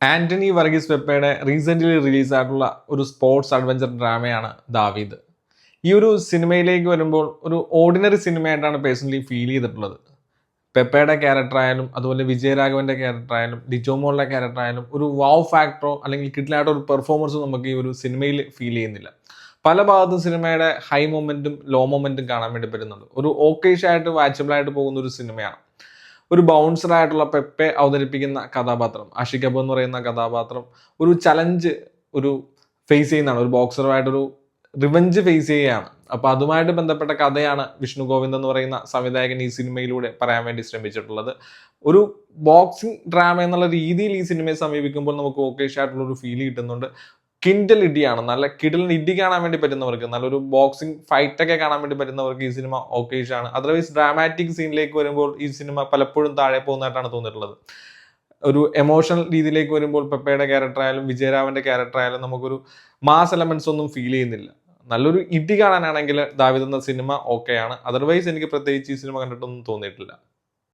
Antony Varghese പെപ്പയുടെ recently റിലീസായിട്ടുള്ള ഒരു sports adventure ഡ്രാമയാണ് ദാവീദ്. ഈ ഒരു സിനിമയിലേക്ക് വരുമ്പോൾ ഒരു ഓർഡിനറി സിനിമയായിട്ടാണ് പേഴ്സണലി ഫീൽ ചെയ്തിട്ടുള്ളത്. പെപ്പയുടെ ക്യാരക്ടറായാലും അതുപോലെ വിജയരാഘവൻ്റെ ക്യാരക്ടറായാലും ഡിജോമോളുടെ ക്യാരക്ടറായാലും ഒരു വാവ് ഫാക്ടറോ അല്ലെങ്കിൽ കിട്ടിലായിട്ടോ ഒരു പെർഫോമൻസോ നമുക്ക് ഈ ഒരു സിനിമയിൽ ഫീൽ ചെയ്യുന്നില്ല. പല ഭാഗത്തും സിനിമയുടെ ഹൈ മൊമെൻറ്റും ലോ മൊമെൻറ്റും കാണാൻ വേണ്ടി പറ്റുന്നുണ്ട്. ഒരു ഓക്കേഷായിട്ട് വാച്ചബിളായിട്ട് പോകുന്ന ഒരു സിനിമയാണ്. ഒരു ബൗൺസറായിട്ടുള്ള പെപ്പെ അവതരിപ്പിക്കുന്ന കഥാപാത്രം ആഷിക് കപൂർ എന്ന് പറയുന്ന കഥാപാത്രം ഒരു ചലഞ്ച് ഒരു ഫേസ് ചെയ്യുന്നതാണ്. ഒരു ബോക്സറുമായിട്ടൊരു റിവഞ്ച് ഫേസ് ചെയ്യുകയാണ്. അപ്പോൾ അതുമായിട്ട് ബന്ധപ്പെട്ട കഥയാണ് വിഷ്ണു ഗോവിന്ദ് എന്ന് പറയുന്ന സംവിധായകൻ ഈ സിനിമയിലൂടെ പറയാൻ വേണ്ടി ശ്രമിച്ചിട്ടുള്ളത്. ഒരു ബോക്സിംഗ് ഡ്രാമ എന്നുള്ള രീതിയിൽ ഈ സിനിമയെ സമീപിക്കുമ്പോൾ നമുക്ക് ഓക്കേഷായിട്ടുള്ള ഒരു ഫീൽ കിട്ടുന്നുണ്ട്. കിൻഡൽ ഇടിയാണ്. നല്ല കിടിലൻ ഇടി കാണാൻ വേണ്ടി പറ്റുന്നവർക്ക്, നല്ലൊരു ബോക്സിംഗ് ഫൈറ്റൊക്കെ കാണാൻ വേണ്ടി പറ്റുന്നവർക്ക് ഈ സിനിമ ഓക്കേഷാണ്. അതർവൈസ് ഡ്രാമാറ്റിക് സീനിലേക്ക് വരുമ്പോൾ ഈ സിനിമ പലപ്പോഴും താഴെ പോകുന്നതായിട്ടാണ് തോന്നിയിട്ടുള്ളത്. ഒരു എമോഷണൽ രീതിയിലേക്ക് വരുമ്പോൾ പെപ്പയുടെ ക്യാരക്ടറായാലും വിജയരാഘവന്റെ ക്യാരക്ടറായാലും നമുക്കൊരു മാസ് എലമെന്റ്സ് ഒന്നും ഫീൽ ചെയ്യുന്നില്ല. നല്ലൊരു ഇടി കാണാനാണെങ്കിൽ ദാവീദ് എന്ന സിനിമ ഓക്കെയാണ്. അതർവൈസ് എനിക്ക് പ്രത്യേകിച്ച് ഈ സിനിമ കണ്ടിട്ടൊന്നും തോന്നിയിട്ടില്ല.